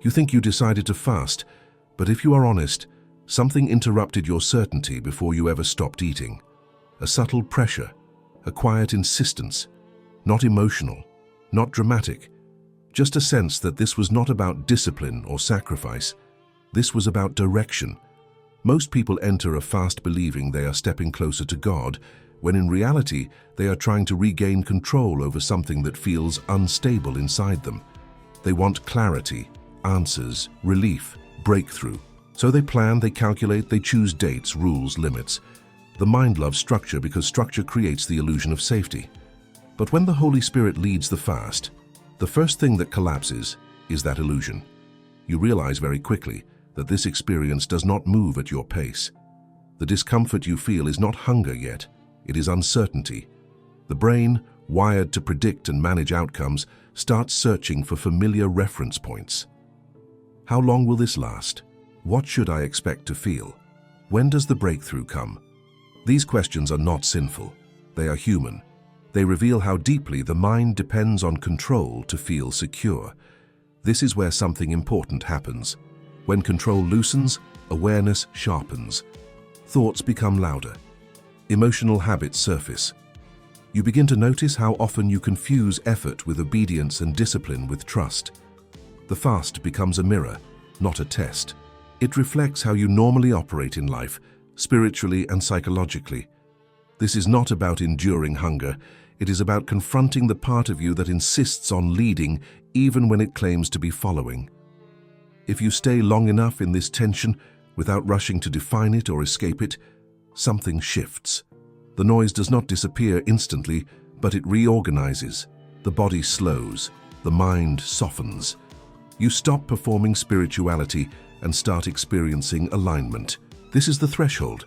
You think you decided to fast, but if you are honest, something interrupted your certainty before you ever stopped eating. A subtle pressure, a quiet insistence, not emotional, not dramatic, just a sense that this was not about discipline or sacrifice. This was about direction. Most people enter a fast believing they are stepping closer to God, when in reality they are trying to regain control over something that feels unstable inside them. They want clarity, answers, relief, breakthrough. So they plan, they calculate, they choose dates, rules, limits. The mind loves structure because structure creates the illusion of safety. But when the Holy Spirit leads the fast, the first thing that collapses is that illusion. You realize very quickly that this experience does not move at your pace. The discomfort you feel is not hunger yet, it is uncertainty. The brain, wired to predict and manage outcomes, starts searching for familiar reference points. How long will this last? What should I expect to feel? When does the breakthrough come? These questions are not sinful. They are human. They reveal how deeply the mind depends on control to feel secure. This is where something important happens. When control loosens, awareness sharpens. Thoughts become louder. Emotional habits surface. You begin to notice how often you confuse effort with obedience and discipline with trust. The fast becomes a mirror, not a test. It reflects how you normally operate in life, spiritually and psychologically. This is not about enduring hunger. It is about confronting the part of you that insists on leading even when it claims to be following. If you stay long enough in this tension without rushing to define it or escape it, something shifts. The noise does not disappear instantly, but it reorganizes. The body slows, the mind softens. You stop performing spirituality and start experiencing alignment. This is the threshold.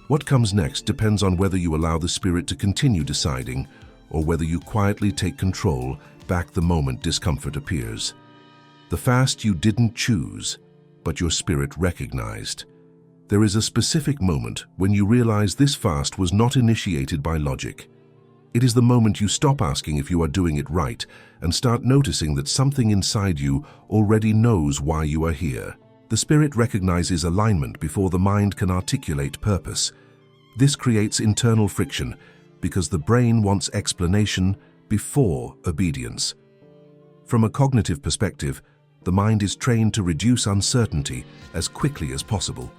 What comes next depends on whether you allow the Spirit to continue deciding or whether you quietly take control back the moment discomfort appears. The fast you didn't choose, but your spirit recognized. There is a specific moment when you realize this fast was not initiated by logic. It is the moment you stop asking if you are doing it right and start noticing that something inside you already knows why you are here. The Spirit recognizes alignment before the mind can articulate purpose. This creates internal friction because the brain wants explanation before obedience. From a cognitive perspective, the mind is trained to reduce uncertainty as quickly as possible.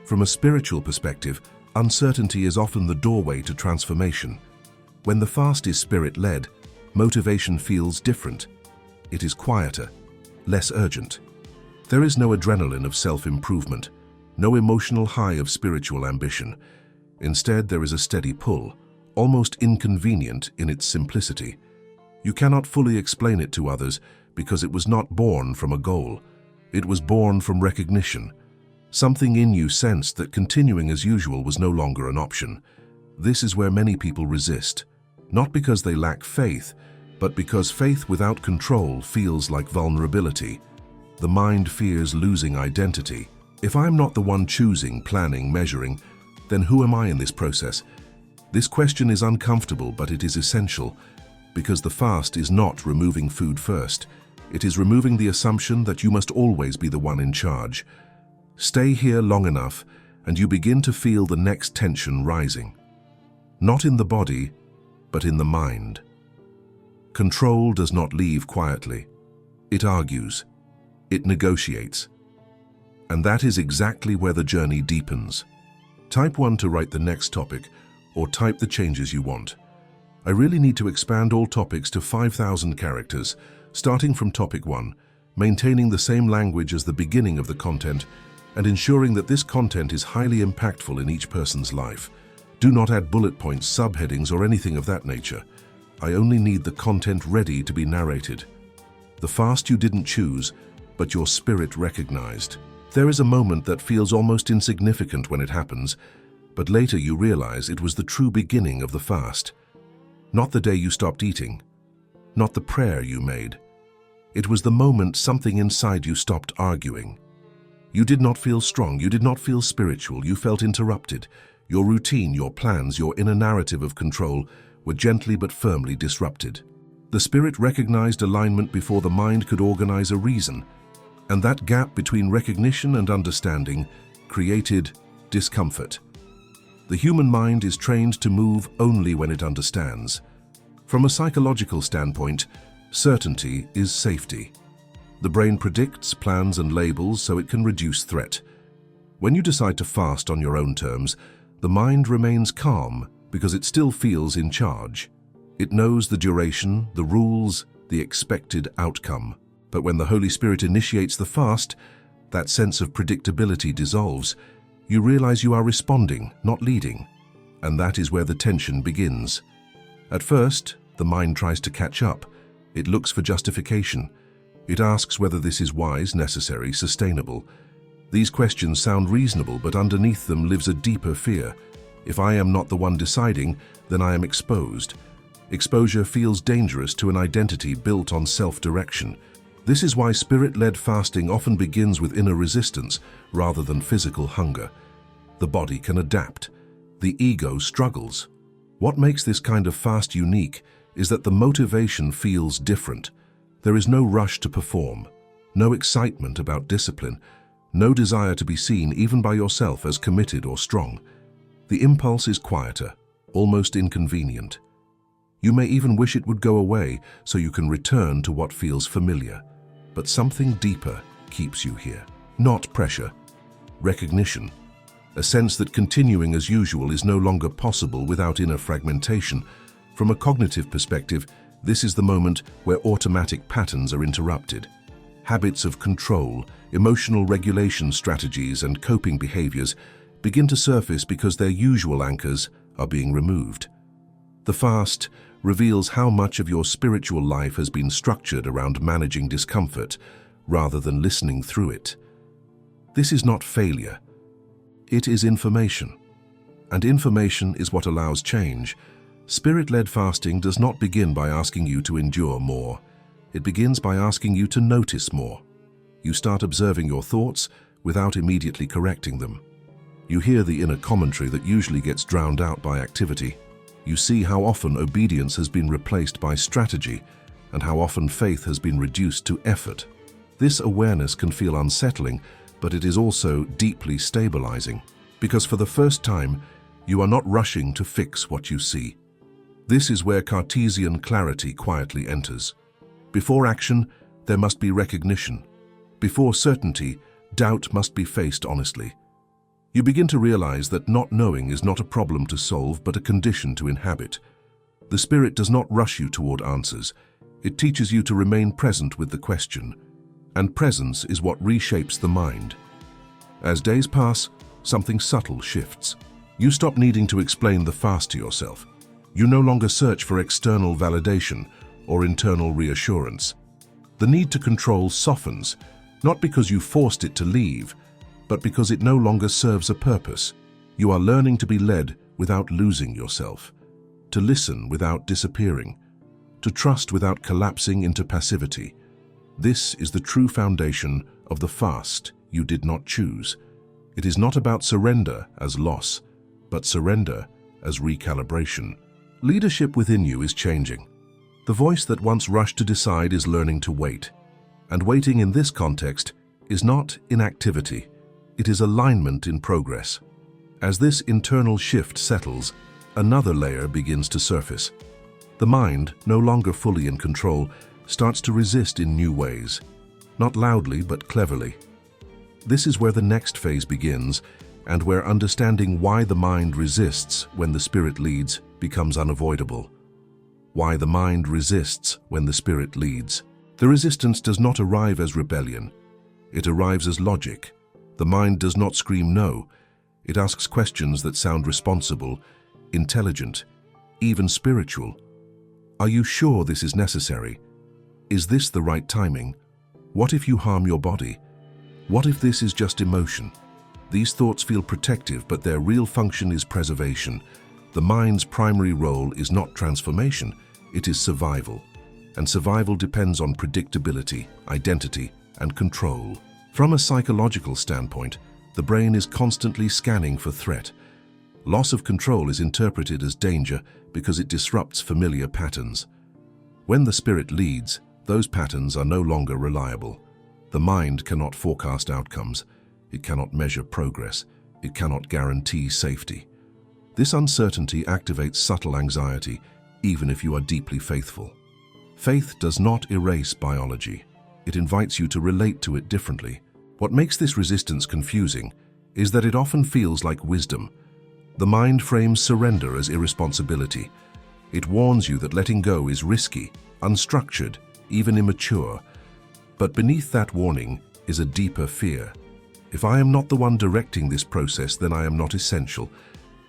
From a spiritual perspective, uncertainty is often the doorway to transformation. When the fast is Spirit-led, motivation feels different. It is quieter, less urgent. There is no adrenaline of self-improvement, no emotional high of spiritual ambition. Instead, there is a steady pull, almost inconvenient in its simplicity. You cannot fully explain it to others because it was not born from a goal. It was born from recognition. Something in you sensed that continuing as usual was no longer an option. This is where many people resist, not because they lack faith, but because faith without control feels like vulnerability. The mind fears losing identity. If I'm not the one choosing, planning, measuring, then who am I in this process? This question is uncomfortable, but it is essential, because the fast is not removing food first. It is removing the assumption that you must always be the one in charge. Stay here long enough, and you begin to feel the next tension rising. Not in the body, but in the mind. Control does not leave quietly. It argues. It negotiates. And that is exactly where the journey deepens. Type 1 to write the next topic, or type the changes you want. I really need to expand all topics to 5,000 characters, starting from topic 1, maintaining the same language as the beginning of the content, and ensuring that this content is highly impactful in each person's life. Do not add bullet points, subheadings, or anything of that nature. I only need the content ready to be narrated. The fast you didn't choose, but your spirit recognized. There is a moment that feels almost insignificant when it happens, but later you realize it was the true beginning of the fast. Not the day you stopped eating, not the prayer you made. It was the moment something inside you stopped arguing. You did not feel strong, you did not feel spiritual, you felt interrupted. Your routine, your plans, your inner narrative of control were gently but firmly disrupted. The Spirit recognized alignment before the mind could organize a reason. And that gap between recognition and understanding created discomfort. The human mind is trained to move only when it understands. From a psychological standpoint, certainty is safety. The brain predicts, plans, and labels so it can reduce threat. When you decide to fast on your own terms, the mind remains calm because it still feels in charge. It knows the duration, the rules, the expected outcome. But when the Holy Spirit initiates the fast, that sense of predictability dissolves. You realize you are responding, not leading. And that is where the tension begins. At first, the mind tries to catch up. It looks for justification. It asks whether this is wise, necessary, sustainable. These questions sound reasonable, but underneath them lives a deeper fear. If I am not the one deciding, then I am exposed. Exposure feels dangerous to an identity built on self-direction. This is why spirit-led fasting often begins with inner resistance rather than physical hunger. The body can adapt. The ego struggles. What makes this kind of fast unique is that the motivation feels different. There is no rush to perform, no excitement about discipline, no desire to be seen even by yourself as committed or strong. The impulse is quieter, almost inconvenient. You may even wish it would go away so you can return to what feels familiar. But something deeper keeps you here. Not pressure, recognition. A sense that continuing as usual is no longer possible without inner fragmentation. From a cognitive perspective, this is the moment where automatic patterns are interrupted. Habits of control, emotional regulation strategies, and coping behaviors begin to surface because their usual anchors are being removed. The fast reveals how much of your spiritual life has been structured around managing discomfort rather than listening through it. This is not failure. It is information. And information is what allows change. Spirit-led fasting does not begin by asking you to endure more. It begins by asking you to notice more. You start observing your thoughts without immediately correcting them. You hear the inner commentary that usually gets drowned out by activity. You see how often obedience has been replaced by strategy and how often faith has been reduced to effort. This awareness can feel unsettling, but it is also deeply stabilizing, because for the first time, you are not rushing to fix what you see. This is where Cartesian clarity quietly enters. Before action, there must be recognition. Before certainty, doubt must be faced honestly. You begin to realize that not knowing is not a problem to solve, but a condition to inhabit. The Spirit does not rush you toward answers. It teaches you to remain present with the question. And presence is what reshapes the mind. As days pass, something subtle shifts. You stop needing to explain the fast to yourself. You no longer search for external validation or internal reassurance. The need to control softens, not because you forced it to leave, but because it no longer serves a purpose. You are learning to be led without losing yourself, to listen without disappearing, to trust without collapsing into passivity. This is the true foundation of the fast you did not choose. It is not about surrender as loss, but surrender as recalibration. Leadership within you is changing. The voice that once rushed to decide is learning to wait. And waiting in this context is not inactivity. It is alignment in progress. As this internal shift settles, another layer begins to surface. The mind, no longer fully in control, starts to resist in new ways, not loudly but cleverly. This is where the next phase begins, and where understanding why the mind resists when the Spirit leads becomes unavoidable. Why the mind resists when the Spirit leads. The resistance does not arrive as rebellion. It arrives as logic. The mind does not scream no. It asks questions that sound responsible, intelligent, even spiritual. Are you sure this is necessary? Is this the right timing? What if you harm your body? What if this is just emotion? These thoughts feel protective, but their real function is preservation. The mind's primary role is not transformation, it is survival. And survival depends on predictability, identity, and control. From a psychological standpoint, the brain is constantly scanning for threat. Loss of control is interpreted as danger because it disrupts familiar patterns. When the Spirit leads, those patterns are no longer reliable. The mind cannot forecast outcomes. It cannot measure progress. It cannot guarantee safety. This uncertainty activates subtle anxiety, even if you are deeply faithful. Faith does not erase biology. It invites you to relate to it differently. What makes this resistance confusing is that it often feels like wisdom. The mind frames surrender as irresponsibility. It warns you that letting go is risky, unstructured, even immature. But beneath that warning is a deeper fear. If I am not the one directing this process, then I am not essential.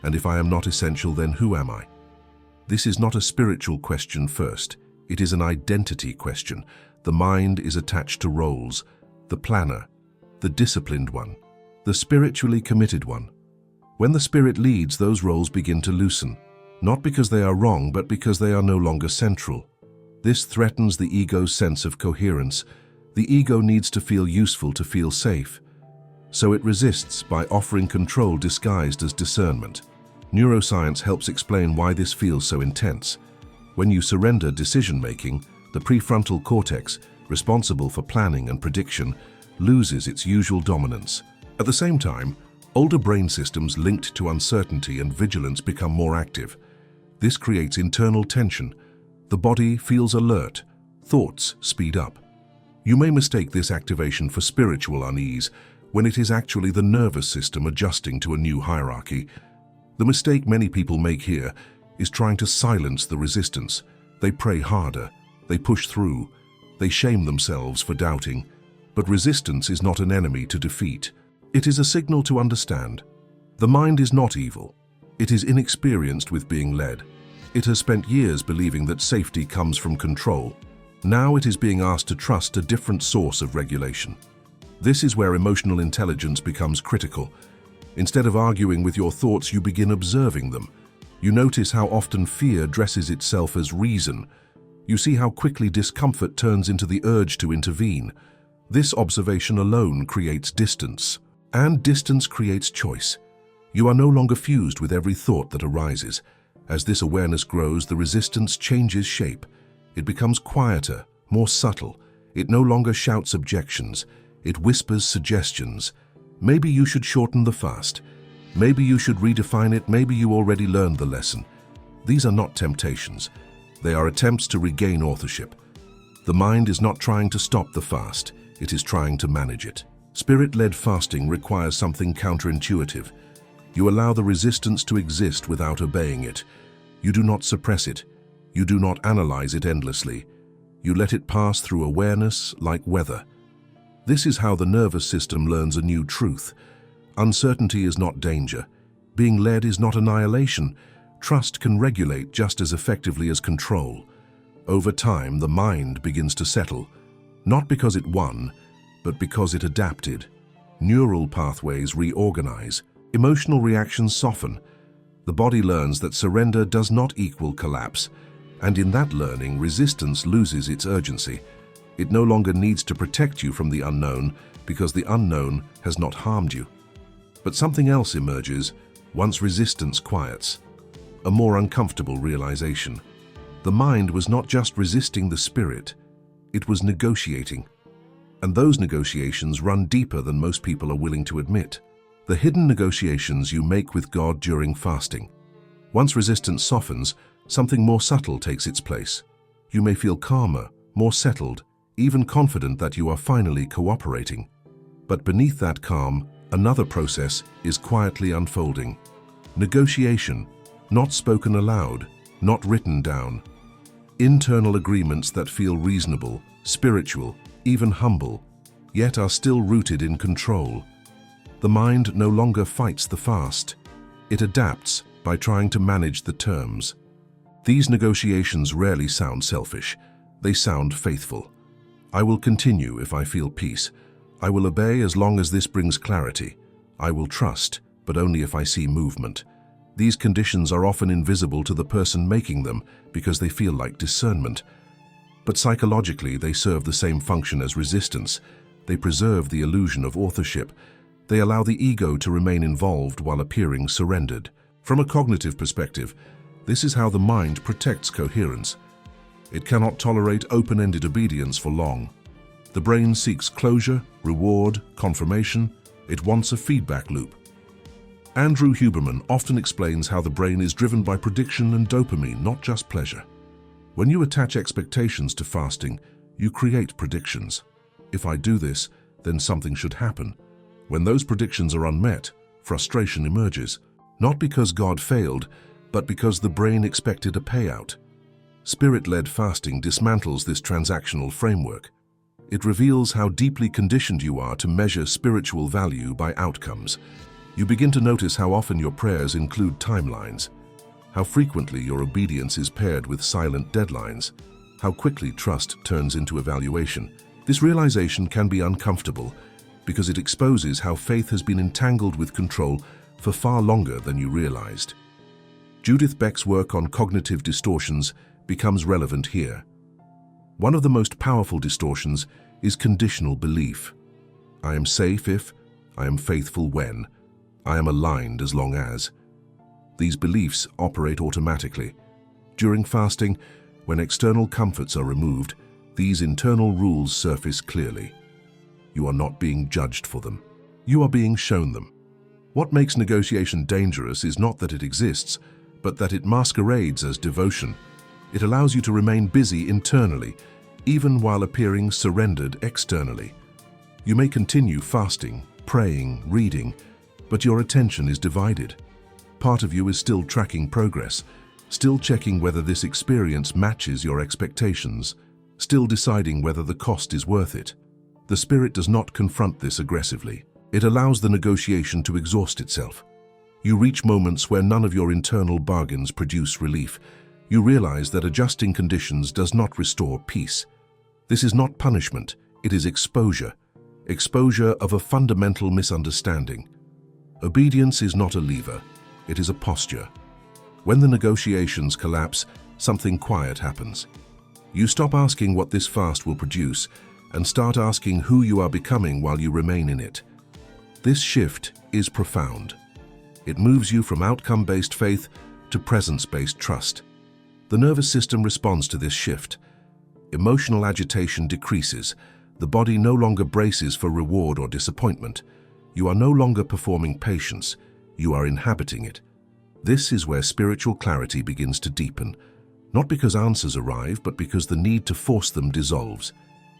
And if I am not essential, then who am I? This is not a spiritual question first. It is an identity question. The mind is attached to roles: the planner, the disciplined one, the spiritually committed one. When the spirit leads, those roles begin to loosen, not because they are wrong, but because they are no longer central. This threatens the ego's sense of coherence. The ego needs to feel useful to feel safe. So it resists by offering control disguised as discernment. Neuroscience helps explain why this feels so intense. When you surrender decision-making, the prefrontal cortex, responsible for planning and prediction, loses its usual dominance. At the same time, older brain systems linked to uncertainty and vigilance become more active. This creates internal tension. The body feels alert. Thoughts speed up. You may mistake this activation for spiritual unease, when it is actually the nervous system adjusting to a new hierarchy. The mistake many people make here is trying to silence the resistance. They pray harder. They push through. They shame themselves for doubting. But resistance is not an enemy to defeat. It is a signal to understand. The mind is not evil. It is inexperienced with being led. It has spent years believing that safety comes from control. Now it is being asked to trust a different source of regulation. This is where emotional intelligence becomes critical. Instead of arguing with your thoughts, you begin observing them. You notice how often fear dresses itself as reason. You see how quickly discomfort turns into the urge to intervene. This observation alone creates distance, and distance creates choice. You are no longer fused with every thought that arises. As this awareness grows, the resistance changes shape. It becomes quieter, more subtle. It no longer shouts objections. It whispers suggestions. Maybe you should shorten the fast. Maybe you should redefine it. Maybe you already learned the lesson. These are not temptations. They are attempts to regain authorship. The mind is not trying to stop the fast. It is trying to manage it. Spirit-led fasting requires something counterintuitive. You allow the resistance to exist without obeying it. You do not suppress it. You do not analyze it endlessly. You let it pass through awareness like weather. This is how the nervous system learns a new truth. Uncertainty is not danger. Being led is not annihilation. Trust can regulate just as effectively as control. Over time, the mind begins to settle, not because it won, but because it adapted. Neural pathways reorganize. Emotional reactions soften. The body learns that surrender does not equal collapse, and in that learning, resistance loses its urgency. It no longer needs to protect you from the unknown because the unknown has not harmed you. But something else emerges once resistance quiets. A more uncomfortable realization. The mind was not just resisting the spirit, it was negotiating. And those negotiations run deeper than most people are willing to admit. The hidden negotiations you make with God during fasting. Once resistance softens, something more subtle takes its place. You may feel calmer, more settled, even confident that you are finally cooperating. But beneath that calm, another process is quietly unfolding. Negotiation, not spoken aloud, not written down. Internal agreements that feel reasonable, spiritual, even humble, yet are still rooted in control. The mind no longer fights the fast. It adapts by trying to manage the terms. These negotiations rarely sound selfish. They sound faithful. I will continue if I feel peace. I will obey as long as this brings clarity. I will trust, but only if I see movement. These conditions are often invisible to the person making them because they feel like discernment. But psychologically, they serve the same function as resistance. They preserve the illusion of authorship. They allow the ego to remain involved while appearing surrendered. From a cognitive perspective, this is how the mind protects coherence. It cannot tolerate open-ended obedience for long. The brain seeks closure, reward, confirmation. It wants a feedback loop. Andrew Huberman often explains how the brain is driven by prediction and dopamine, not just pleasure. When you attach expectations to fasting, you create predictions. If I do this, then something should happen. When those predictions are unmet, frustration emerges, not because God failed, but because the brain expected a payout. Spirit-led fasting dismantles this transactional framework. It reveals how deeply conditioned you are to measure spiritual value by outcomes. You begin to notice how often your prayers include timelines, how frequently your obedience is paired with silent deadlines, how quickly trust turns into evaluation. This realization can be uncomfortable because it exposes how faith has been entangled with control for far longer than you realized. Judith Beck's work on cognitive distortions becomes relevant here. One of the most powerful distortions is conditional belief. I am safe if, I am faithful when, I am aligned as long as. These beliefs operate automatically. During fasting, when external comforts are removed, these internal rules surface clearly. You are not being judged for them. You are being shown them. What makes negotiation dangerous is not that it exists, but that it masquerades as devotion. It allows you to remain busy internally, even while appearing surrendered externally. You may continue fasting, praying, reading, but your attention is divided. Part of you is still tracking progress, still checking whether this experience matches your expectations, still deciding whether the cost is worth it. The Spirit does not confront this aggressively. It allows the negotiation to exhaust itself. You reach moments where none of your internal bargains produce relief. You realize that adjusting conditions does not restore peace. This is not punishment, it is exposure. Exposure of a fundamental misunderstanding. Obedience is not a lever, it is a posture. When the negotiations collapse, something quiet happens. You stop asking what this fast will produce and start asking who you are becoming while you remain in it. This shift is profound. It moves you from outcome-based faith to presence-based trust. The nervous system responds to this shift. Emotional agitation decreases. The body no longer braces for reward or disappointment. You are no longer performing patience. You are inhabiting it. This is where spiritual clarity begins to deepen, not because answers arrive, but because the need to force them dissolves.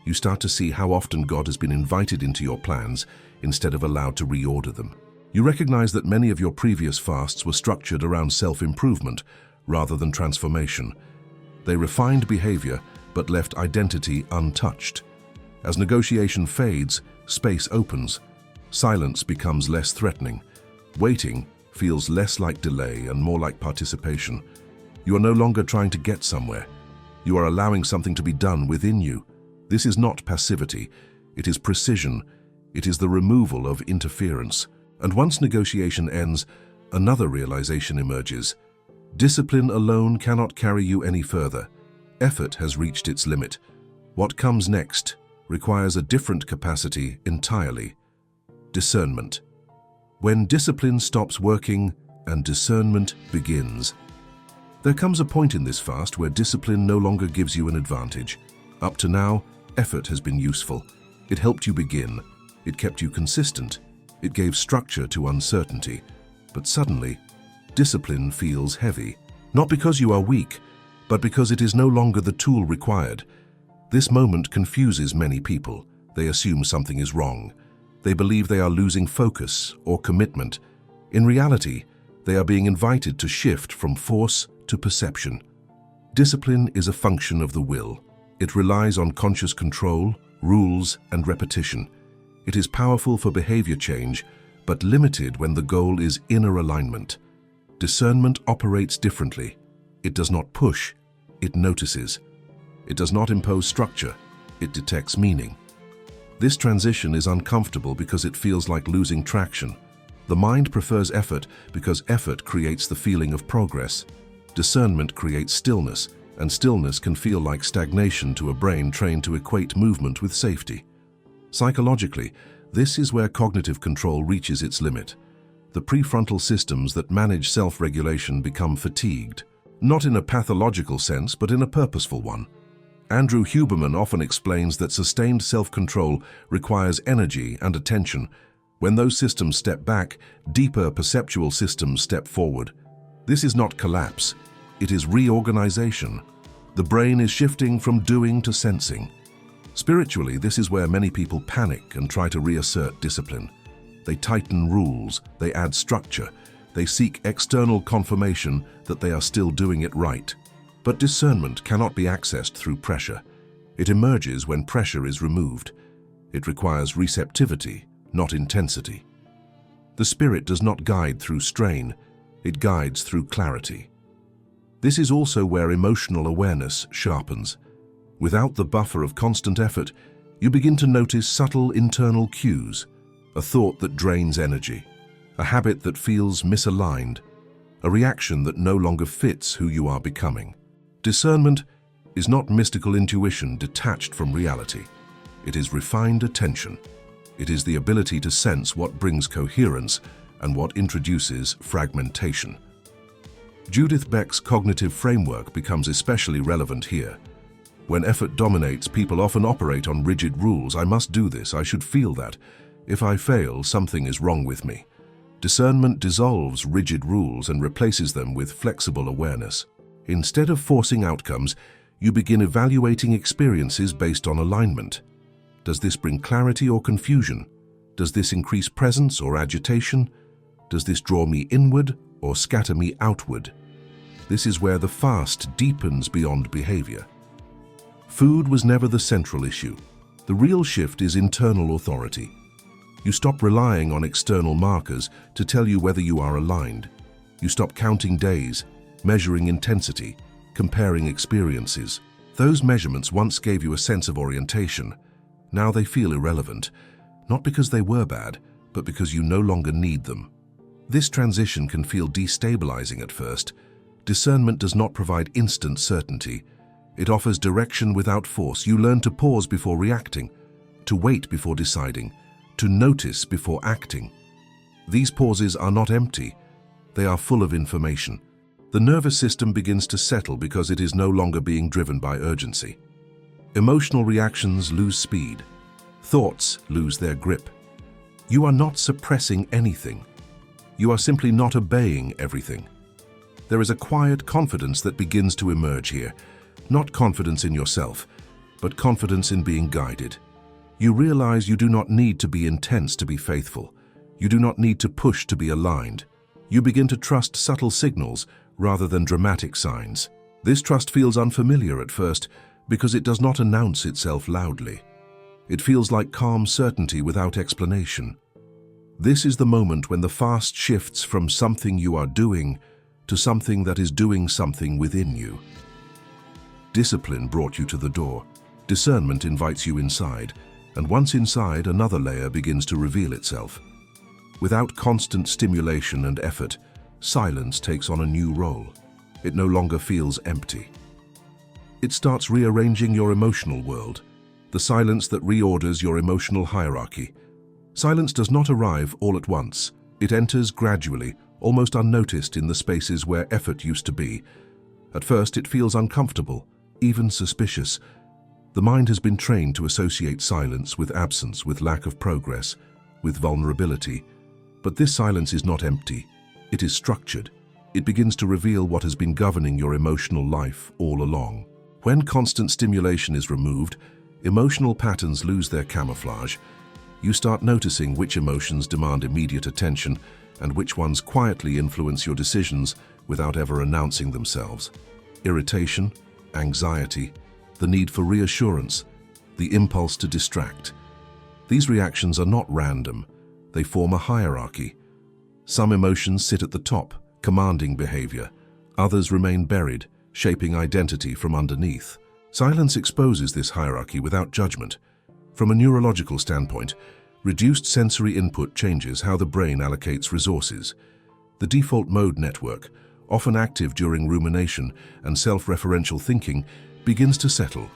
You start to see how often God has been invited into your plans instead of allowed to reorder them. You recognize that many of your previous fasts were structured around self-improvement rather than transformation. They refined behavior but left identity untouched. As negotiation fades, space opens. Silence becomes less threatening. Waiting feels less like delay and more like participation. You are no longer trying to get somewhere. You are allowing something to be done within you. This is not passivity. It is precision. It is the removal of interference. And once negotiation ends, another realization emerges. Discipline alone cannot carry you any further. Effort has reached its limit. What comes next requires a different capacity entirely. Discernment. When discipline stops working and discernment begins. There comes a point in this fast where discipline no longer gives you an advantage. Up to now, effort has been useful. It helped you begin. It kept you consistent. It gave structure to uncertainty. But suddenly, discipline feels heavy. Not because you are weak, but because it is no longer the tool required. This moment confuses many people. They assume something is wrong. They believe they are losing focus or commitment. In reality, they are being invited to shift from force to perception. Discipline is a function of the will. It relies on conscious control, rules, and repetition. It is powerful for behavior change, but limited when the goal is inner alignment. Discernment operates differently. It does not push, it notices. It does not impose structure, it detects meaning. This transition is uncomfortable because it feels like losing traction. The mind prefers effort because effort creates the feeling of progress. Discernment creates stillness, and stillness can feel like stagnation to a brain trained to equate movement with safety. Psychologically, this is where cognitive control reaches its limit. The prefrontal systems that manage self-regulation become fatigued, not in a pathological sense, but in a purposeful one. Andrew Huberman often explains that sustained self-control requires energy and attention. When those systems step back, deeper perceptual systems step forward. This is not collapse, it is reorganization. The brain is shifting from doing to sensing. Spiritually, this is where many people panic and try to reassert discipline. They tighten rules, they add structure, they seek external confirmation that they are still doing it right. But discernment cannot be accessed through pressure. It emerges when pressure is removed. It requires receptivity, not intensity. The spirit does not guide through strain, it guides through clarity. This is also where emotional awareness sharpens. Without the buffer of constant effort, you begin to notice subtle internal cues, a thought that drains energy, a habit that feels misaligned, a reaction that no longer fits who you are becoming. Discernment is not mystical intuition detached from reality. It is refined attention. It is the ability to sense what brings coherence and what introduces fragmentation. Judith Beck's cognitive framework becomes especially relevant here. When effort dominates, people often operate on rigid rules. I must do this, I should feel that. If I fail, something is wrong with me. Discernment dissolves rigid rules and replaces them with flexible awareness. Instead of forcing outcomes, you begin evaluating experiences based on alignment. Does this bring clarity or confusion? Does this increase presence or agitation? Does this draw me inward or scatter me outward? This is where the fast deepens beyond behavior. Food was never the central issue. The real shift is internal authority. You stop relying on external markers to tell you whether you are aligned. You stop counting days, measuring intensity, comparing experiences. Those measurements once gave you a sense of orientation. Now they feel irrelevant, not because they were bad, but because you no longer need them. This transition can feel destabilizing at first. Discernment does not provide instant certainty. It offers direction without force. You learn to pause before reacting, to wait before deciding, to notice before acting. These pauses are not empty. They are full of information. The nervous system begins to settle because it is no longer being driven by urgency. Emotional reactions lose speed. Thoughts lose their grip. You are not suppressing anything. You are simply not obeying everything. There is a quiet confidence that begins to emerge here. Not confidence in yourself, but confidence in being guided. You realize you do not need to be intense to be faithful. You do not need to push to be aligned. You begin to trust subtle signals rather than dramatic signs. This trust feels unfamiliar at first because it does not announce itself loudly. It feels like calm certainty without explanation. This is the moment when the fast shifts from something you are doing to something that is doing something within you. Discipline brought you to the door. Discernment invites you inside, and once inside, another layer begins to reveal itself. Without constant stimulation and effort, silence takes on a new role. It no longer feels empty. It starts rearranging your emotional world, the silence that reorders your emotional hierarchy. Silence does not arrive all at once. It enters gradually, almost unnoticed in the spaces where effort used to be. At first, it feels uncomfortable, even suspicious. The mind has been trained to associate silence with absence, with lack of progress, with vulnerability. But this silence is not empty. It is structured. It begins to reveal what has been governing your emotional life all along. When constant stimulation is removed, emotional patterns lose their camouflage. You start noticing which emotions demand immediate attention and which ones quietly influence your decisions without ever announcing themselves. Irritation, anxiety, the need for reassurance, the impulse to distract. These reactions are not random. They form a hierarchy. Some emotions sit at the top, commanding behavior. Others remain buried, shaping identity from underneath. Silence exposes this hierarchy without judgment. From a neurological standpoint, reduced sensory input changes how the brain allocates resources. The default mode network, often active during rumination and self-referential thinking, begins to settle.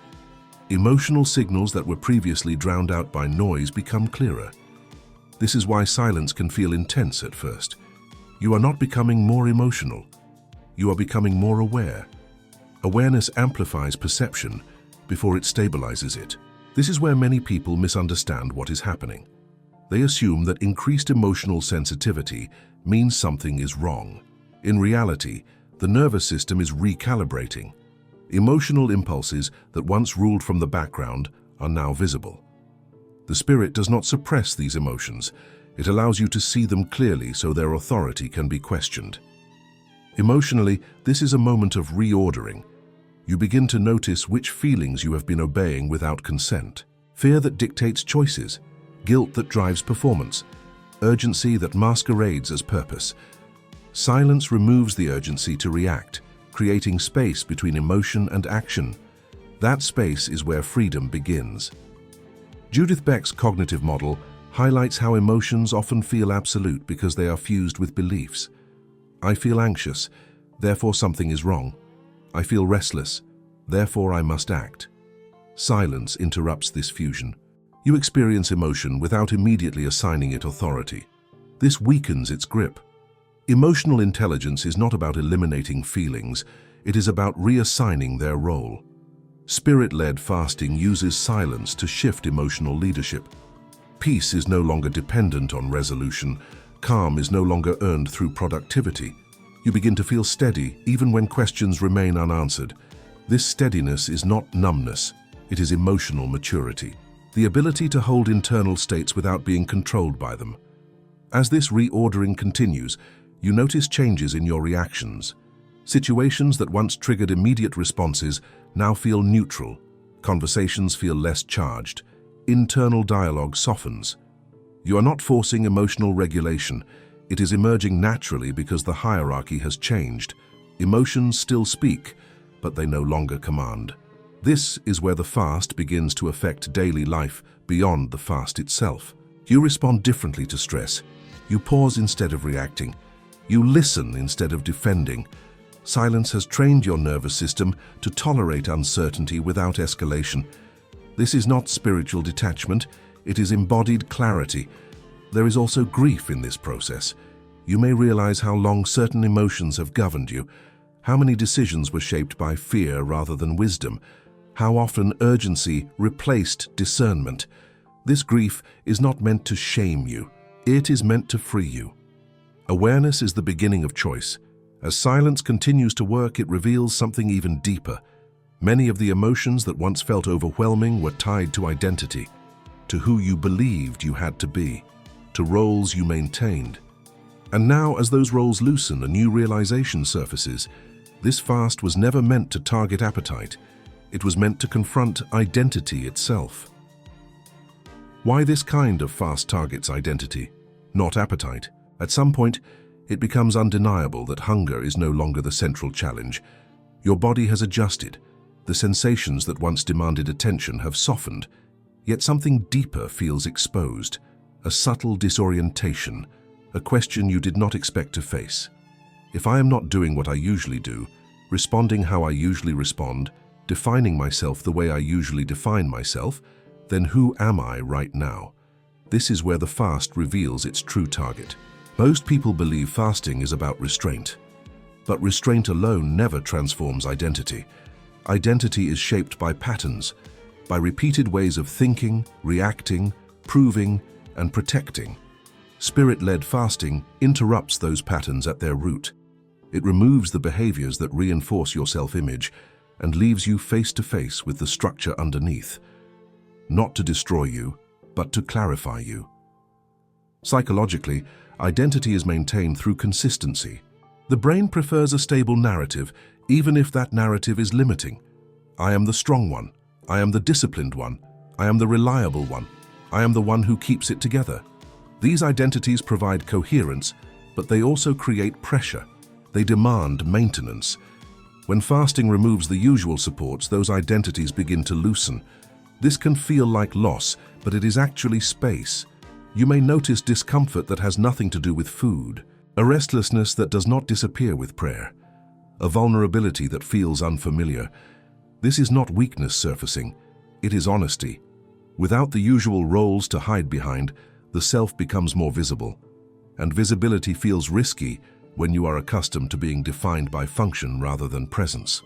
Emotional signals that were previously drowned out by noise become clearer. This is why silence can feel intense at first. You are not becoming more emotional. You are becoming more aware. Awareness amplifies perception, before it stabilizes it. This is where many people misunderstand what is happening. They assume that increased emotional sensitivity means something is wrong. In reality, the nervous system is recalibrating. Emotional impulses that once ruled from the background are now visible. The spirit does not suppress these emotions. It allows you to see them clearly so their authority can be questioned. Emotionally, this is a moment of reordering. You begin to notice which feelings you have been obeying without consent. Fear that dictates choices, guilt that drives performance, urgency that masquerades as purpose. Silence removes the urgency to react, creating space between emotion and action. That space is where freedom begins. Judith Beck's cognitive model highlights how emotions often feel absolute because they are fused with beliefs. I feel anxious, therefore something is wrong. I feel restless, therefore I must act. Silence interrupts this fusion. You experience emotion without immediately assigning it authority. This weakens its grip. Emotional intelligence is not about eliminating feelings, it is about reassigning their role. Spirit-led fasting uses silence to shift emotional leadership. Peace is no longer dependent on resolution. Calm is no longer earned through productivity. You begin to feel steady even when questions remain unanswered. This steadiness is not numbness, it is emotional maturity. The ability to hold internal states without being controlled by them. As this reordering continues, you notice changes in your reactions. Situations that once triggered immediate responses now feel neutral. Conversations feel less charged. Internal dialogue softens. You are not forcing emotional regulation. It is emerging naturally because the hierarchy has changed. Emotions still speak, but they no longer command. This is where the fast begins to affect daily life beyond the fast itself. You respond differently to stress. You pause instead of reacting. You listen instead of defending. Silence has trained your nervous system to tolerate uncertainty without escalation. This is not spiritual detachment, it is embodied clarity. There is also grief in this process. You may realize how long certain emotions have governed you, how many decisions were shaped by fear rather than wisdom, how often urgency replaced discernment. This grief is not meant to shame you, it is meant to free you. Awareness is the beginning of choice. As silence continues to work, it reveals something even deeper. Many of the emotions that once felt overwhelming were tied to identity, to who you believed you had to be, to roles you maintained. And now, as those roles loosen, a new realization surfaces. This fast was never meant to target appetite. It was meant to confront identity itself. Why this kind of fast targets identity, not appetite? At some point, it becomes undeniable that hunger is no longer the central challenge. Your body has adjusted. The sensations that once demanded attention have softened, yet something deeper feels exposed, a subtle disorientation, a question you did not expect to face. If I am not doing what I usually do, responding how I usually respond, defining myself the way I usually define myself, then who am I right now? This is where the fast reveals its true target. Most people believe fasting is about restraint, but restraint alone never transforms identity. Identity is shaped by patterns, by repeated ways of thinking, reacting, proving, and protecting. Spirit-led fasting interrupts those patterns at their root. It removes the behaviors that reinforce your self-image and leaves you face to face with the structure underneath. Not to destroy you, but to clarify you. Psychologically, identity is maintained through consistency. The brain prefers a stable narrative, even if that narrative is limiting. I am the strong one. I am the disciplined one. I am the reliable one. I am the one who keeps it together. These identities provide coherence, but they also create pressure. They demand maintenance. When fasting removes the usual supports, those identities begin to loosen. This can feel like loss, but it is actually space. You may notice discomfort that has nothing to do with food, a restlessness that does not disappear with prayer, a vulnerability that feels unfamiliar. This is not weakness surfacing, it is honesty. Without the usual roles to hide behind, the self becomes more visible, and visibility feels risky when you are accustomed to being defined by function rather than presence.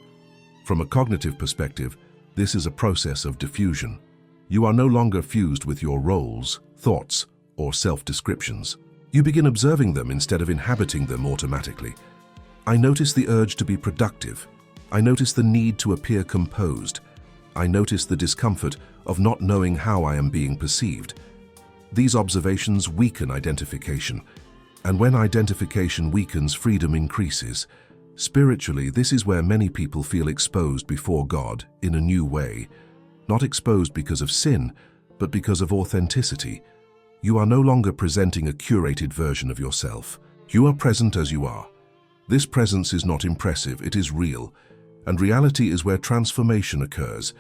From a cognitive perspective, This is a process of diffusion. You are no longer fused with your roles, thoughts, or self-descriptions. You begin observing them instead of inhabiting them automatically. I notice the urge to be productive. I notice the need to appear composed. I notice the discomfort of not knowing how I am being perceived. These observations weaken identification, and when identification weakens, freedom increases. Spiritually, this is where many people feel exposed before God in a new way. Not exposed because of sin, but because of authenticity. You are no longer presenting a curated version of yourself. You are present as you are. This presence is not impressive, it is real. And reality is where transformation occurs.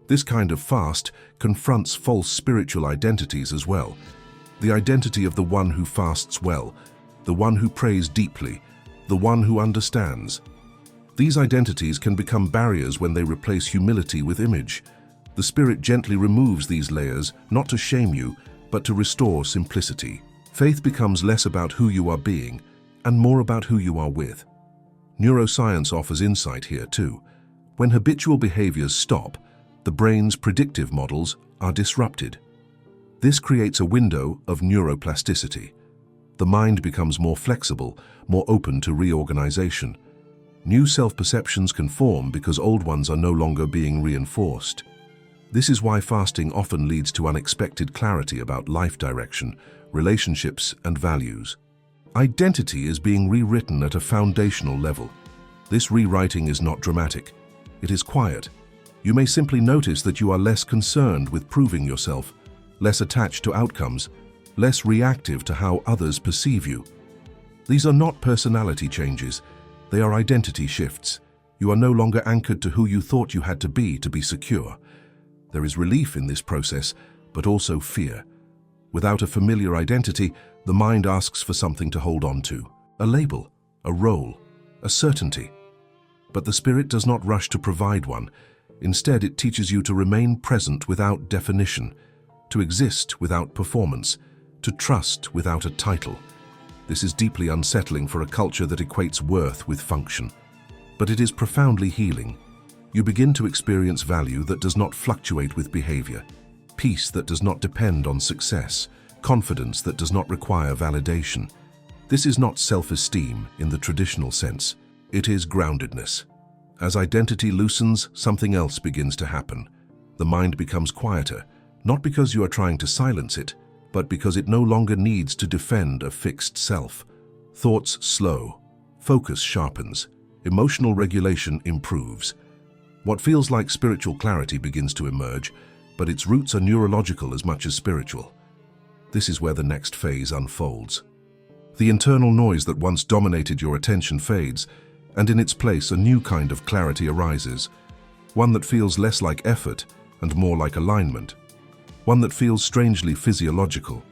This kind of fast confronts false spiritual identities as well. The identity of the one who fasts well, the one who prays deeply, the one who understands. These identities can become barriers when they replace humility with image. The Spirit gently removes these layers, not to shame you, but to restore simplicity. Faith becomes less about who you are being, and more about who you are with. Neuroscience offers insight here too. When habitual behaviors stop, the brain's predictive models are disrupted. This creates a window of neuroplasticity. The mind becomes more flexible, more open to reorganization. New self-perceptions can form because old ones are no longer being reinforced. This is why fasting often leads to unexpected clarity about life direction, relationships, and values. Identity is being rewritten at a foundational level. This rewriting is not dramatic. It is quiet. You may simply notice that you are less concerned with proving yourself, less attached to outcomes, less reactive to how others perceive you. These are not personality changes. They are identity shifts. You are no longer anchored to who you thought you had to be secure. There is relief in this process, but also fear. Without a familiar identity, the mind asks for something to hold on to. A label, a role, a certainty. But the Spirit does not rush to provide one. Instead, it teaches you to remain present without definition, to exist without performance, to trust without a title. This is deeply unsettling for a culture that equates worth with function. But it is profoundly healing. You begin to experience value that does not fluctuate with behavior, peace that does not depend on success, confidence that does not require validation. This is not self-esteem in the traditional sense. It is groundedness. As identity loosens, something else begins to happen. The mind becomes quieter, not because you are trying to silence it, but because it no longer needs to defend a fixed self. Thoughts slow, focus sharpens, emotional regulation improves. What feels like spiritual clarity begins to emerge, but its roots are neurological as much as spiritual. This is where the next phase unfolds. The internal noise that once dominated your attention fades, and in its place a new kind of clarity arises, one that feels less like effort and more like alignment, one that feels strangely physiological,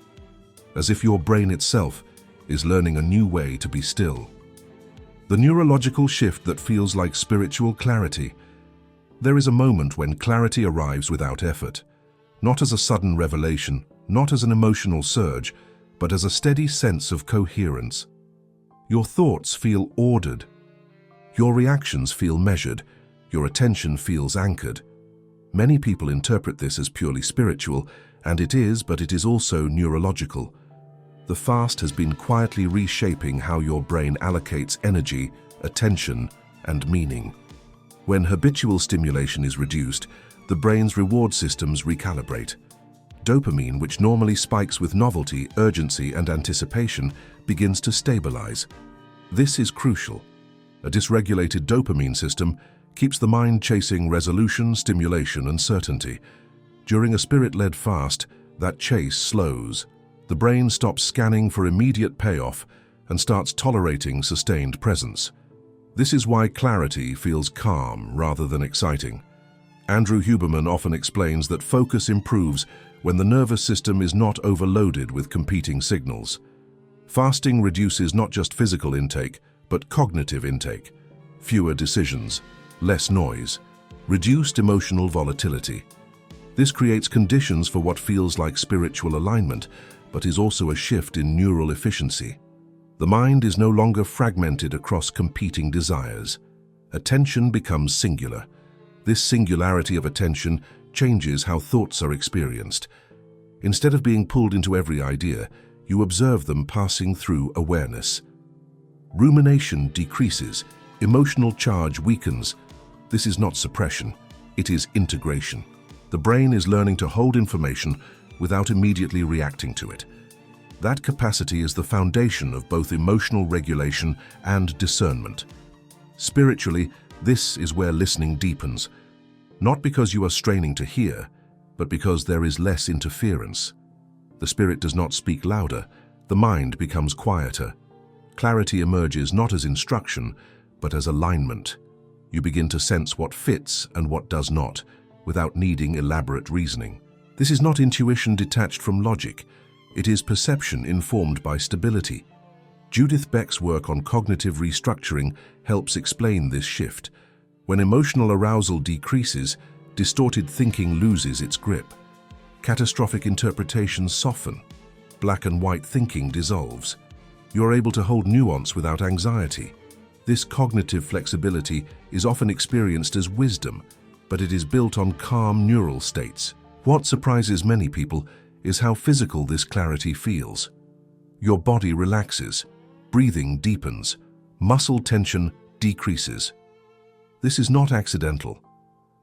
as if your brain itself is learning a new way to be still. The neurological shift that feels like spiritual clarity. There is a moment when clarity arrives without effort, not as a sudden revelation, not as an emotional surge, but as a steady sense of coherence. Your thoughts feel ordered. Your reactions feel measured. Your attention feels anchored. Many people interpret this as purely spiritual, and it is, but it is also neurological. The fast has been quietly reshaping how your brain allocates energy, attention, and meaning. When habitual stimulation is reduced, the brain's reward systems recalibrate. Dopamine, which normally spikes with novelty, urgency, and anticipation, begins to stabilize. This is crucial. A dysregulated dopamine system keeps the mind chasing resolution, stimulation, and certainty. During a spirit-led fast, that chase slows. The brain stops scanning for immediate payoff and starts tolerating sustained presence. This is why clarity feels calm rather than exciting. Andrew Huberman often explains that focus improves when the nervous system is not overloaded with competing signals. Fasting reduces not just physical intake, but cognitive intake. Fewer decisions, less noise, reduced emotional volatility. This creates conditions for what feels like spiritual alignment, but is also a shift in neural efficiency. The mind is no longer fragmented across competing desires. Attention becomes singular. This singularity of attention changes how thoughts are experienced. Instead of being pulled into every idea, you observe them passing through awareness. Rumination decreases, emotional charge weakens. This is not suppression, it is integration. The brain is learning to hold information without immediately reacting to it. That capacity is the foundation of both emotional regulation and discernment. Spiritually, this is where listening deepens, not because you are straining to hear, but because there is less interference. The spirit does not speak louder, the mind becomes quieter. Clarity emerges not as instruction, but as alignment. You begin to sense what fits and what does not, without needing elaborate reasoning. This is not intuition detached from logic. It is perception informed by stability. Judith Beck's work on cognitive restructuring helps explain this shift. When emotional arousal decreases, distorted thinking loses its grip. Catastrophic interpretations soften. Black and white thinking dissolves. You are able to hold nuance without anxiety. This cognitive flexibility is often experienced as wisdom, but it is built on calm neural states. What surprises many people is how physical this clarity feels. Your body relaxes, breathing deepens, muscle tension decreases. This is not accidental.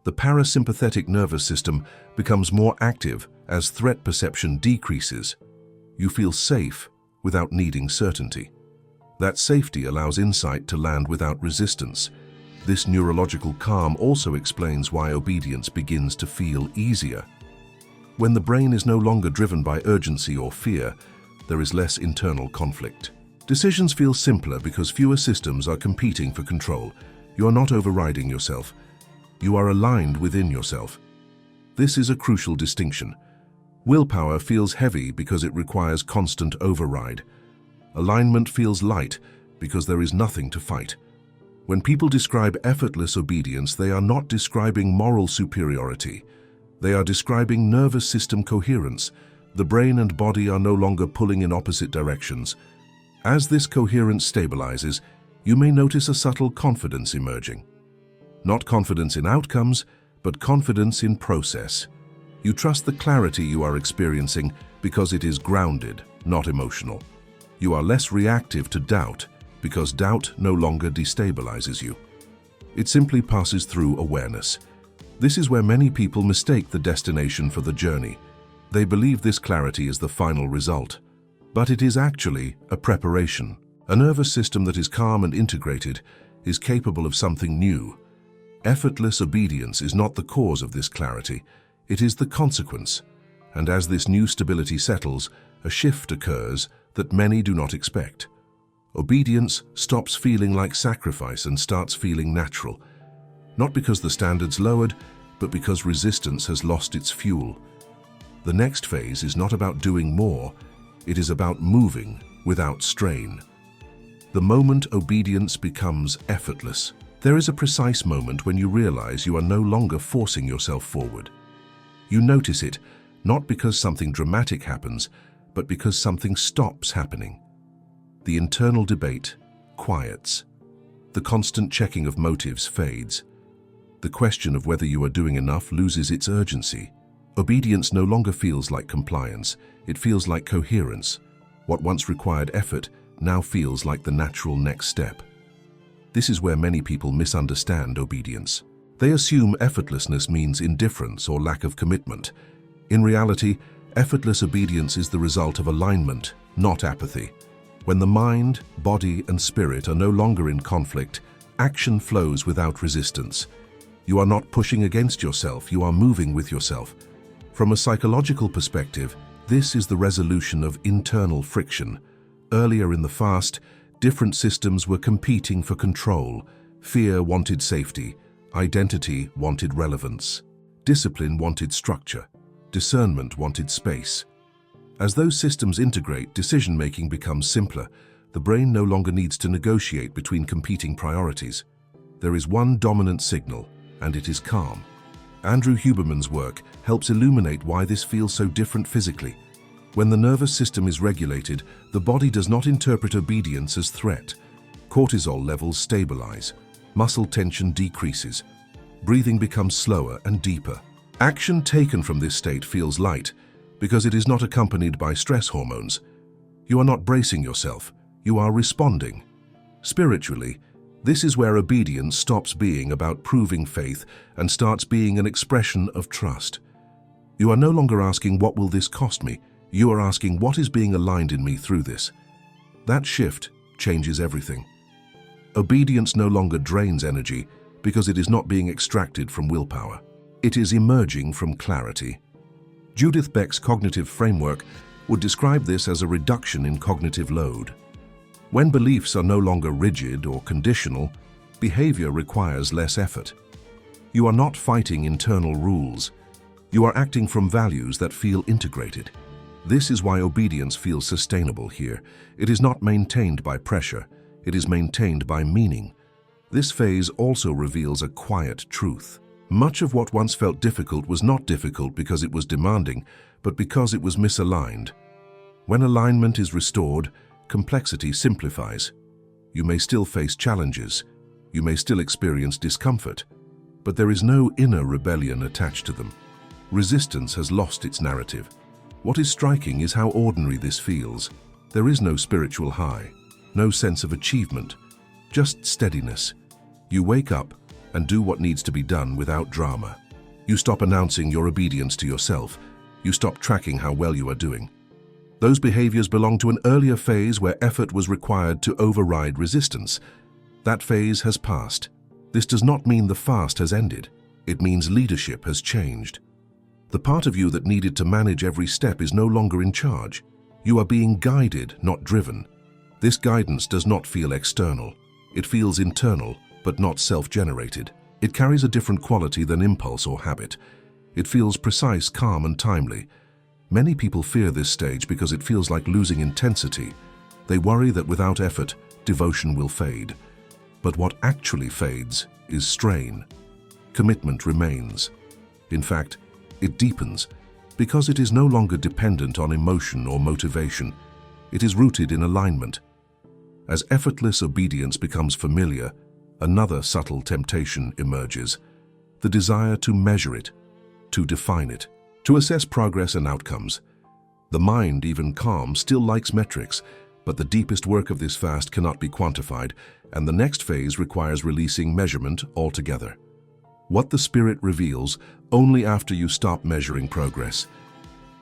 The parasympathetic nervous system becomes more active as threat perception decreases. You feel safe without needing certainty. That safety allows insight to land without resistance. This neurological calm also explains why obedience begins to feel easier. When the brain is no longer driven by urgency or fear, there is less internal conflict. Decisions feel simpler because fewer systems are competing for control. You are not overriding yourself. You are aligned within yourself. This is a crucial distinction. Willpower feels heavy because it requires constant override. Alignment feels light because there is nothing to fight. When people describe effortless obedience, they are not describing moral superiority. They are describing nervous system coherence. The brain and body are no longer pulling in opposite directions. As this coherence stabilizes, you may notice a subtle confidence emerging. Not confidence in outcomes, but confidence in process. You trust the clarity you are experiencing because it is grounded, not emotional. You are less reactive to doubt because doubt no longer destabilizes you. It simply passes through awareness. This is where many people mistake the destination for the journey. They believe this clarity is the final result, but it is actually a preparation. A nervous system that is calm and integrated is capable of something new. Effortless obedience is not the cause of this clarity, it is the consequence. And as this new stability settles, a shift occurs that many do not expect. Obedience stops feeling like sacrifice and starts feeling natural. Not because the standard's lowered, but because resistance has lost its fuel. The next phase is not about doing more, it is about moving without strain. The moment obedience becomes effortless, there is a precise moment when you realize you are no longer forcing yourself forward. You notice it, not because something dramatic happens, but because something stops happening. The internal debate quiets. The constant checking of motives fades. The question of whether you are doing enough loses its urgency. Obedience no longer feels like compliance, it feels like coherence. What once required effort now feels like the natural next step. This is where many people misunderstand obedience. They assume effortlessness means indifference or lack of commitment. In reality, effortless obedience is the result of alignment, not apathy. When the mind, body, and spirit are no longer in conflict, action flows without resistance. You are not pushing against yourself, you are moving with yourself. From a psychological perspective, this is the resolution of internal friction. Earlier in the fast, different systems were competing for control. Fear wanted safety, identity wanted relevance, discipline wanted structure, discernment wanted space. As those systems integrate, decision-making becomes simpler. The brain no longer needs to negotiate between competing priorities. There is one dominant signal, and it is calm. Andrew Huberman's work helps illuminate why this feels so different physically. When the nervous system is regulated, the body does not interpret obedience as threat. Cortisol levels stabilize, muscle tension decreases. Breathing becomes slower and deeper. Action taken from this state feels light because it is not accompanied by stress hormones. You are not bracing yourself, you are responding. Spiritually, this is where obedience stops being about proving faith and starts being an expression of trust. You are no longer asking, what will this cost me? You are asking, what is being aligned in me through this? That shift changes everything. Obedience no longer drains energy because it is not being extracted from willpower. It is emerging from clarity. Judith Beck's cognitive framework would describe this as a reduction in cognitive load. When beliefs are no longer rigid or conditional, behavior requires less effort. You are not fighting internal rules. You are acting from values that feel integrated. This is why obedience feels sustainable here. It is not maintained by pressure. It is maintained by meaning. This phase also reveals a quiet truth. Much of what once felt difficult was not difficult because it was demanding, but because it was misaligned. When alignment is restored, complexity simplifies. You may still face challenges. You may still experience discomfort, but there is no inner rebellion attached to them. Resistance has lost its narrative. What is striking is how ordinary this feels. There is no spiritual high, no sense of achievement, just steadiness. You wake up and do what needs to be done without drama. You stop announcing your obedience to yourself. You stop tracking how well you are doing. Those behaviors belong to an earlier phase where effort was required to override resistance. That phase has passed. This does not mean the fast has ended. It means leadership has changed. The part of you that needed to manage every step is no longer in charge. You are being guided, not driven. This guidance does not feel external. It feels internal, but not self-generated. It carries a different quality than impulse or habit. It feels precise, calm, and timely. Many people fear this stage because it feels like losing intensity. They worry that without effort, devotion will fade. But what actually fades is strain. Commitment remains. In fact, it deepens because it is no longer dependent on emotion or motivation. It is rooted in alignment. As effortless obedience becomes familiar, another subtle temptation emerges: the desire to measure it, to define it, to assess progress and outcomes. The mind, even calm, still likes metrics, but the deepest work of this fast cannot be quantified, and the next phase requires releasing measurement altogether. What the Spirit reveals only after you stop measuring progress.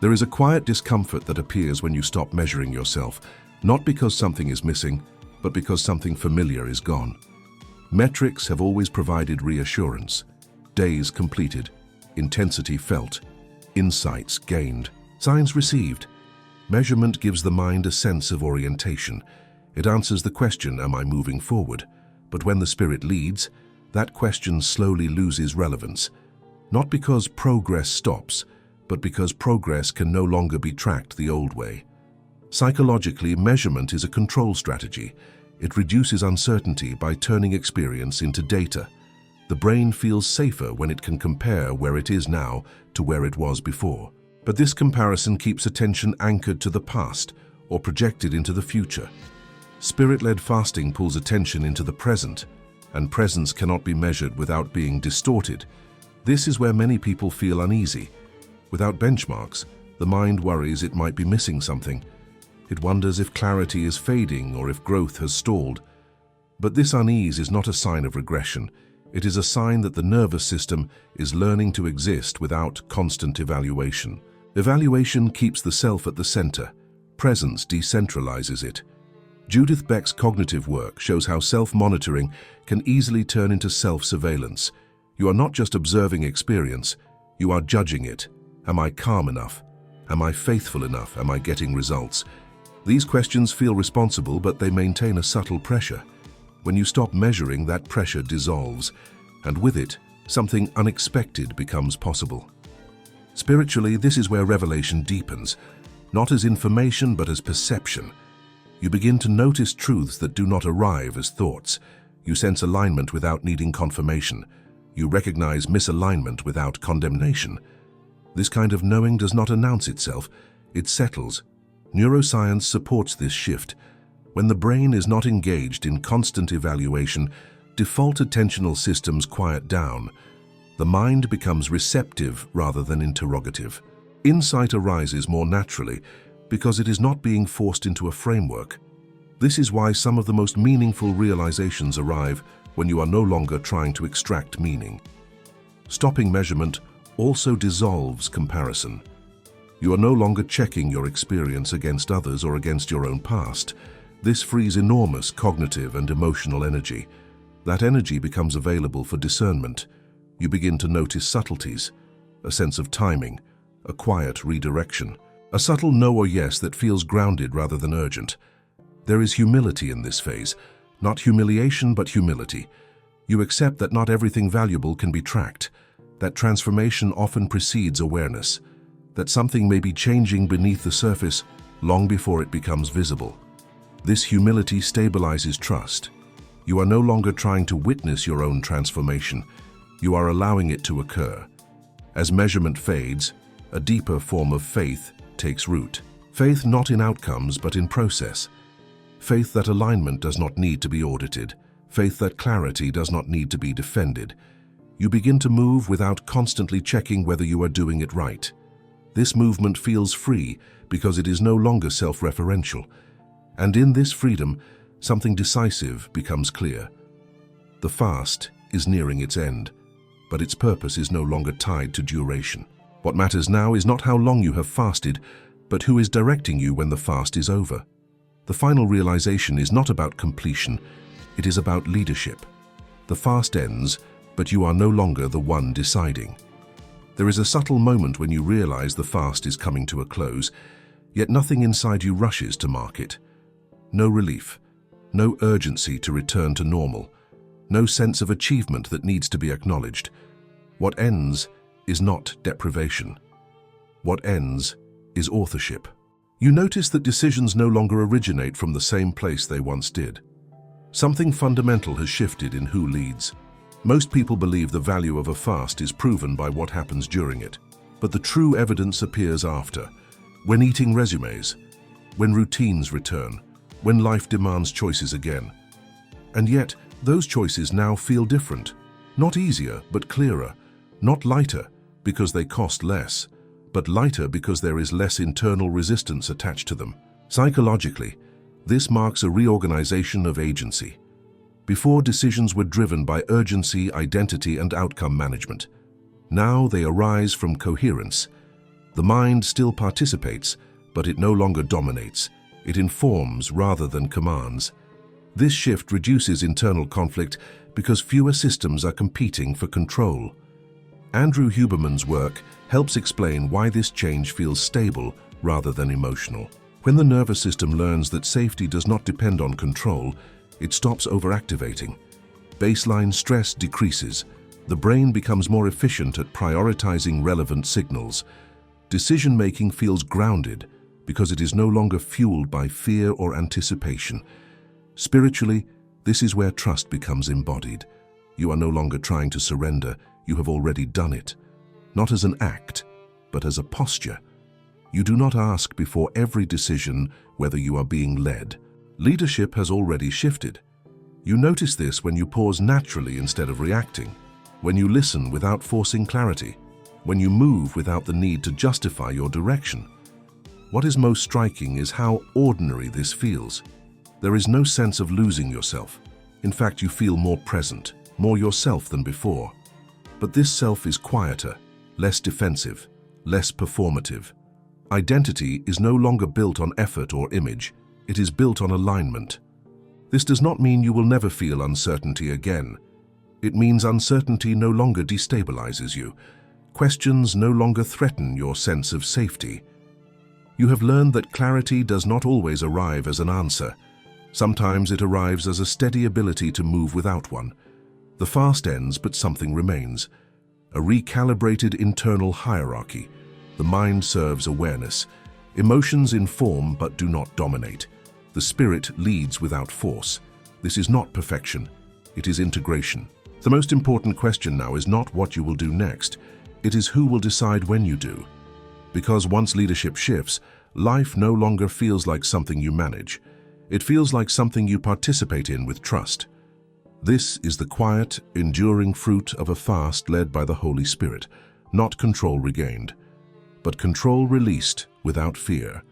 There is a quiet discomfort that appears when you stop measuring yourself, not because something is missing, but because something familiar is gone. Metrics have always provided reassurance. Days completed, intensity felt, insights gained, signs received. Measurement gives the mind a sense of orientation. It answers the question, am I moving forward? But when the Spirit leads, that question slowly loses relevance. Not because progress stops, but because progress can no longer be tracked the old way. Psychologically, measurement is a control strategy. It reduces uncertainty by turning experience into data. The brain feels safer when it can compare where it is now to where it was before. But this comparison keeps attention anchored to the past or projected into the future. Spirit-led fasting pulls attention into the present, and presence cannot be measured without being distorted. This is where many people feel uneasy. Without benchmarks, the mind worries it might be missing something. It wonders if clarity is fading or if growth has stalled. But this unease is not a sign of regression. It is a sign that the nervous system is learning to exist without constant evaluation. Evaluation keeps the self at the center. Presence decentralizes it. Judith Beck's cognitive work shows how self-monitoring can easily turn into self-surveillance. You are not just observing experience, you are judging it. Am I calm enough? Am I faithful enough? Am I getting results? These questions feel responsible, but they maintain a subtle pressure. When you stop measuring, that pressure dissolves, and with it, something unexpected becomes possible. Spiritually, this is where revelation deepens, not as information but as perception. You begin to notice truths that do not arrive as thoughts. You sense alignment without needing confirmation. You recognize misalignment without condemnation. This kind of knowing does not announce itself, it settles. Neuroscience supports this shift. When the brain is not engaged in constant evaluation, default attentional systems quiet down. The mind becomes receptive rather than interrogative. Insight arises more naturally because it is not being forced into a framework. This is why some of the most meaningful realizations arrive when you are no longer trying to extract meaning. Stopping measurement also dissolves comparison. You are no longer checking your experience against others or against your own past. This frees enormous cognitive and emotional energy. That energy becomes available for discernment. You begin to notice subtleties, a sense of timing, a quiet redirection, a subtle no or yes that feels grounded rather than urgent. There is humility in this phase, not humiliation but humility. You accept that not everything valuable can be tracked, that transformation often precedes awareness, that something may be changing beneath the surface long before it becomes visible. This humility stabilizes trust. You are no longer trying to witness your own transformation. You are allowing it to occur. As measurement fades, a deeper form of faith takes root. Faith not in outcomes but in process. Faith that alignment does not need to be audited. Faith that clarity does not need to be defended. You begin to move without constantly checking whether you are doing it right. This movement feels free because it is no longer self-referential. And in this freedom, something decisive becomes clear. The fast is nearing its end, but its purpose is no longer tied to duration. What matters now is not how long you have fasted, but who is directing you when the fast is over. The final realization is not about completion, it is about leadership. The fast ends, but you are no longer the one deciding. There is a subtle moment when you realize the fast is coming to a close, yet nothing inside you rushes to mark it. No relief, no urgency to return to normal, no sense of achievement that needs to be acknowledged. What ends is not deprivation. What ends is authorship. You notice that decisions no longer originate from the same place they once did. Something fundamental has shifted in who leads. Most people believe the value of a fast is proven by what happens during it, but the true evidence appears after, when eating resumes, when routines return, when life demands choices again. And yet, those choices now feel different, not easier but clearer, not lighter because they cost less, but lighter because there is less internal resistance attached to them. Psychologically, this marks a reorganization of agency. Before, decisions were driven by urgency, identity, and outcome management. Now they arise from coherence. The mind still participates, but it no longer dominates. It informs rather than commands. This shift reduces internal conflict because fewer systems are competing for control. Andrew Huberman's work helps explain why this change feels stable rather than emotional. When the nervous system learns that safety does not depend on control, it stops overactivating. Baseline stress decreases. The brain becomes more efficient at prioritizing relevant signals. Decision-making feels grounded because it is no longer fueled by fear or anticipation. Spiritually, this is where trust becomes embodied. You are no longer trying to surrender, you have already done it. Not as an act, but as a posture. You do not ask before every decision whether you are being led. Leadership has already shifted. You notice this when you pause naturally instead of reacting, when you listen without forcing clarity, when you move without the need to justify your direction. What is most striking is how ordinary this feels. There is no sense of losing yourself. In fact, you feel more present, more yourself than before. But this self is quieter, less defensive, less performative. Identity is no longer built on effort or image. It is built on alignment. This does not mean you will never feel uncertainty again. It means uncertainty no longer destabilizes you. Questions no longer threaten your sense of safety. You have learned that clarity does not always arrive as an answer. Sometimes it arrives as a steady ability to move without one. The fast ends, but something remains. A recalibrated internal hierarchy. The mind serves awareness. Emotions inform but do not dominate. The spirit leads without force. This is not perfection. It is integration. The most important question now is not what you will do next. It is who will decide when you do. Because once leadership shifts, life no longer feels like something you manage. It feels like something you participate in with trust. This is the quiet, enduring fruit of a fast led by the Holy Spirit, not control regained, but control released without fear.